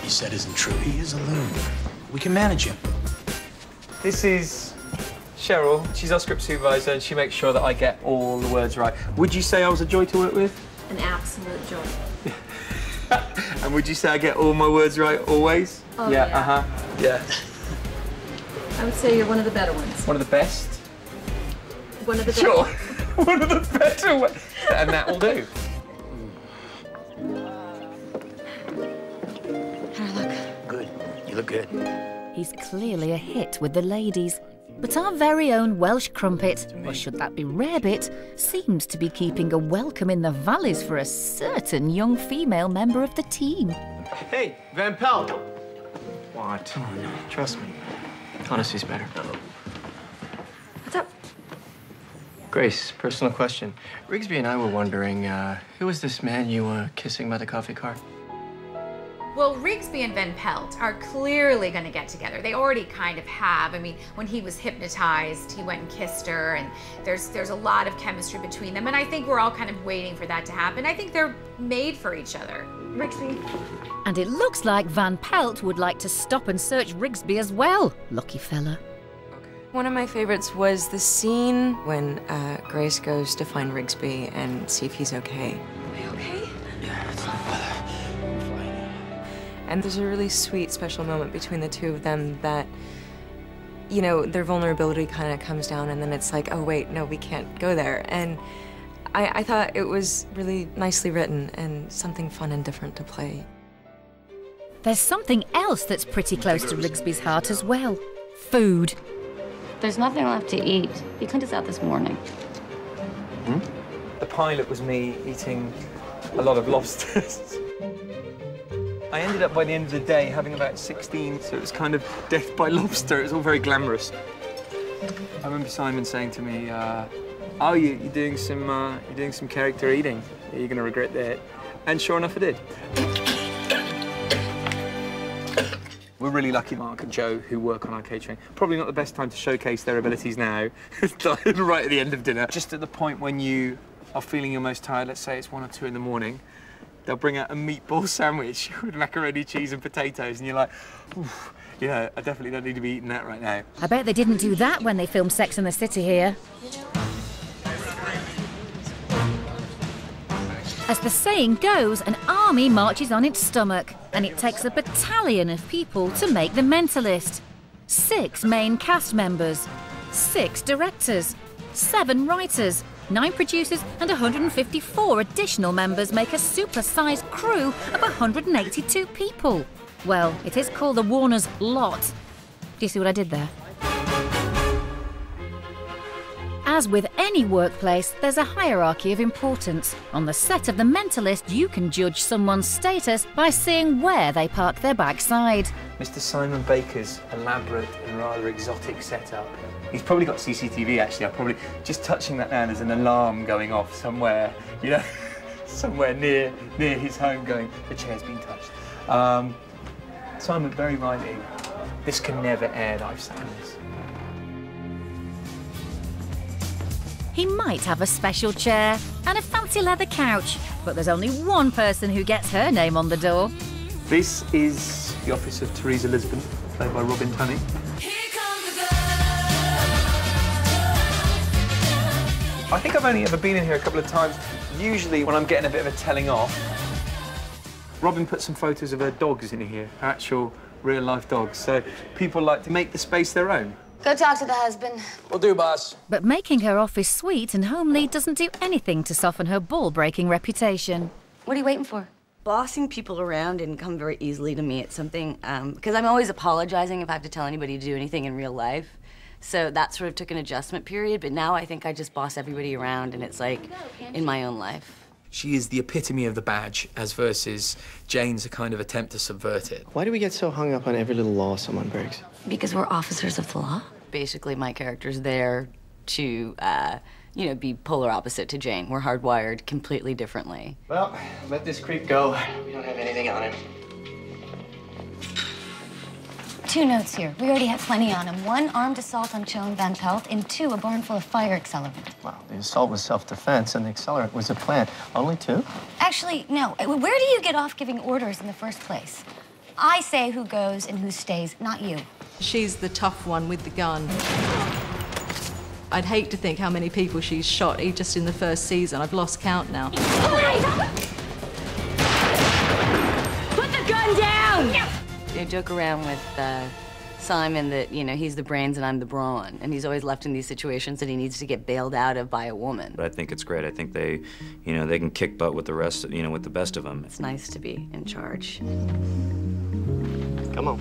you said isn't true. He is a loon. We can manage him. This is Cheryl. She's our script supervisor, and she makes sure that I get all the words right. Would you say I was a joy to work with? An absolute joy. And would you say I get all my words right always? Oh, yeah. Yeah. I would say you're one of the better ones. One of the best? One of the best. Sure. One of the better ones. And that will do. How do I look? Good. You look good. He's clearly a hit with the ladies. But our very own Welsh crumpet, or should that be rarebit, seems to be keeping a welcome in the valleys for a certain young female member of the team. Hey, Van Pelt! What? Oh, no. Trust me. Honesty's better. What's up? Grace, personal question. Rigsby and I were wondering, who was this man you were kissing by the coffee cart? Well, Rigsby and Van Pelt are clearly going to get together. They already kind of have. I mean, when he was hypnotized, he went and kissed her, and there's a lot of chemistry between them, and I think we're all kind of waiting for that to happen. I think they're made for each other. Rigsby. And it looks like Van Pelt would like to stop and search Rigsby as well. Lucky fella. One of my favorites was the scene when Grace goes to find Rigsby and see if he's okay. Are you okay? Yeah, it's not bother. And there's a really sweet, special moment between the two of them that, you know, their vulnerability kind of comes down, and then it's like, oh, wait, no, we can't go there. And I thought it was really nicely written and something fun and different to play. There's something else that's pretty close to Rigsby's heart as well. Food. There's nothing left to eat. You cleaned us out this morning. The pilot was me eating a lot of lobsters. I ended up, by the end of the day, having about 16, so it was kind of death by lobster. It was all very glamorous. I remember Simon saying to me, oh, you're doing some character eating. You're going to regret that. And sure enough, I did. We're really lucky, Mark and Joe, who work on our catering. Probably not the best time to showcase their abilities now, right at the end of dinner. Just at the point when you are feeling your most tired, let's say it's 1 or 2 in the morning, they'll bring out a meatball sandwich with macaroni, cheese and potatoes, and you're like, oof, you know, I definitely don't need to be eating that right now. I bet they didn't do that when they filmed Sex and the City here. As the saying goes, an army marches on its stomach, and it takes a battalion of people to make The Mentalist. 6 main cast members, 6 directors, 7 writers, 9 producers and 154 additional members make a super-sized crew of 182 people. Well, it is called the Warner's Lot. Do you see what I did there? As with any workplace, there's a hierarchy of importance. On the set of The Mentalist, you can judge someone's status by seeing where they park their backside. Mr. Simon Baker's elaborate and rather exotic setup. He's probably got CCTV, actually. I'm probably just touching that now. There's an alarm going off somewhere, you know, somewhere near his home going, the chair's been touched. Simon, very rightly, this can never air, I've sat in this. He might have a special chair and a fancy leather couch, but there's only one person who gets her name on the door. This is the office of Teresa Lisbon, played by Robin Tunney. I think I've only ever been in here a couple of times, usually when I'm getting a bit of a telling off. Robin put some photos of her dogs in here, actual real-life dogs, so people like to make the space their own. Go talk to the husband. Will do, boss. But making her office sweet and homely doesn't do anything to soften her ball-breaking reputation. What are you waiting for? Bossing people around didn't come very easily to me. It's something, because I'm always apologizing if I have to tell anybody to do anything in real life. So that sort of took an adjustment period, but now I think I just boss everybody around, and it's like in my own life. She is the epitome of the badge, as versus Jane's a kind of attempt to subvert it. Why do we get so hung up on every little law someone breaks? Because we're officers of the law. Basically, my character's there to, you know, be polar opposite to Jane. We're hardwired completely differently. Well, let this creep go. We don't have anything on him. 2 notes here. We already have plenty on him. 1, armed assault on Joan Van Pelt, and 2, a barn full of fire accelerant. Well, the assault was self-defense, and the accelerant was a plant. Only 2? Actually, no. Where do you get off giving orders in the first place? I say who goes and who stays, not you. She's the tough one with the gun. I'd hate to think how many people she's shot just in the first season. I've lost count now. Put the gun down! I joke around with Simon that, you know, he's the brains and I'm the brawn, and he's always left in these situations that he needs to get bailed out of by a woman. But I think it's great. I think they, you know, they can kick butt with the rest, you know, with the best of them. It's nice to be in charge. Come on.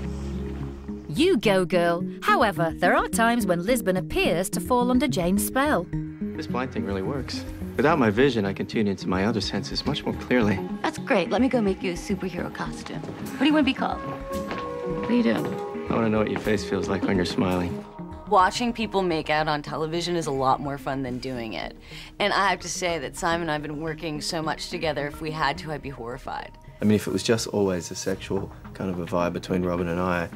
You go, girl. However, there are times when Lisbon appears to fall under Jane's spell. This blind thing really works. Without my vision, I can tune into my other senses much more clearly. That's great. Let me go make you a superhero costume. What do you want to be called? What are you doing? I want to know what your face feels like when you're smiling. Watching people make out on television is a lot more fun than doing it. And I have to say that Simon and I have been working so much together, if we had to, I'd be horrified. I mean, if it was just always a sexual kind of a vibe between Robin and I,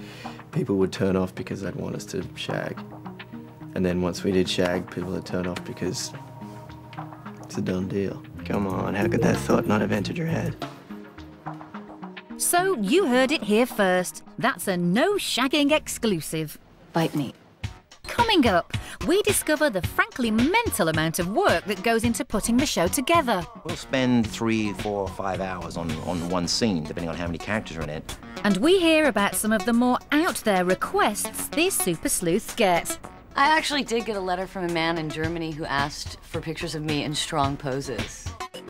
people would turn off because they'd want us to shag. And then once we did shag, people would turn off because it's a done deal. Come on, how could that thought not have entered your head? So you heard it here first. That's a no shagging exclusive. Bite me. Coming up, we discover the frankly mental amount of work that goes into putting the show together. We'll spend 3, 4, 5 hours on one scene, depending on how many characters are in it. And we hear about some of the more out there requests these super sleuths get. I actually did get a letter from a man in Germany who asked for pictures of me in strong poses.